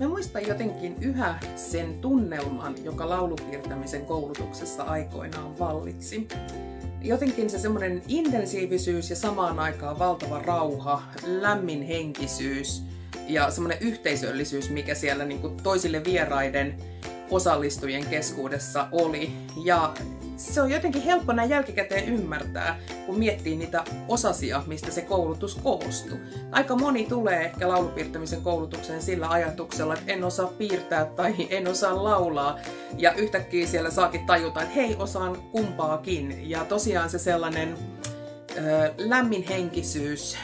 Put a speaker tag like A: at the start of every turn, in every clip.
A: Mä muistan jotenkin yhä sen tunnelman, joka laulupiirtämisen koulutuksessa aikoinaan vallitsi. Jotenkin se semmoinen intensiivisyys ja samaan aikaan valtava rauha, lämmin henkisyys ja semmoinen yhteisöllisyys, mikä siellä niin kuin toisille vieraiden osallistujien keskuudessa oli. Ja se on jotenkin helppo näin jälkikäteen ymmärtää, kun miettii niitä osasia, mistä se koulutus koostuu. Aika moni tulee ehkä laulupiirtämisen koulutukseen sillä ajatuksella, että en osaa piirtää tai en osaa laulaa. Ja yhtäkkiä siellä saakin tajuta, että hei, osaan kumpaakin. Ja tosiaan se sellainen lämmin henkisyys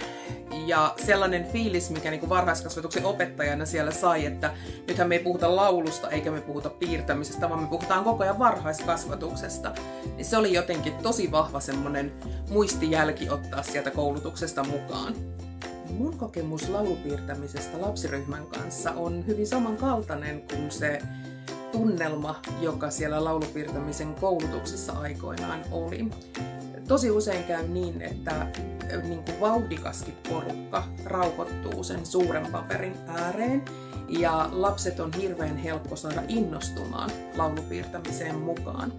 A: ja sellainen fiilis, mikä niin kuin varhaiskasvatuksen opettajana siellä sai, että nythän me ei puhuta laulusta eikä me puhuta piirtämisestä, vaan me puhutaan koko ajan varhaiskasvatuksesta. Niin se oli jotenkin tosi vahva semmoinen muistijälki ottaa sieltä koulutuksesta mukaan. Mun kokemus laulupiirtämisestä lapsiryhmän kanssa on hyvin samankaltainen kuin se tunnelma, joka siellä laulupiirtämisen koulutuksessa aikoinaan oli. Tosi usein käy niin, että niin kuin vauhdikaskin porukka rauhoittuu sen suuren paperin ääreen ja lapset on hirveän helppo saada innostumaan laulupiirtämiseen mukaan.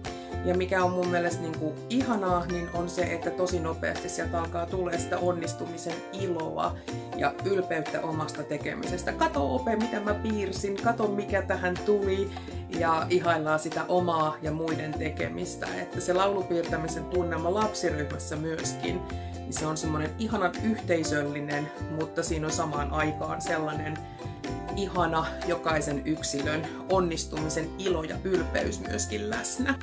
A: Ja mikä on mun mielestä niin kuin ihanaa, niin on se, että tosi nopeasti sieltä alkaa tulee sitä onnistumisen iloa ja ylpeyttä omasta tekemisestä. Kato Ope, mitä mä piirsin, kato mikä tähän tuli ja ihaillaan sitä omaa ja muiden tekemistä. Että se laulupiirtämisen tunnelma lapsiryhmässä myöskin, niin se on semmoinen ihanan yhteisöllinen, mutta siinä on samaan aikaan sellainen ihana jokaisen yksilön onnistumisen ilo ja ylpeys myöskin läsnä.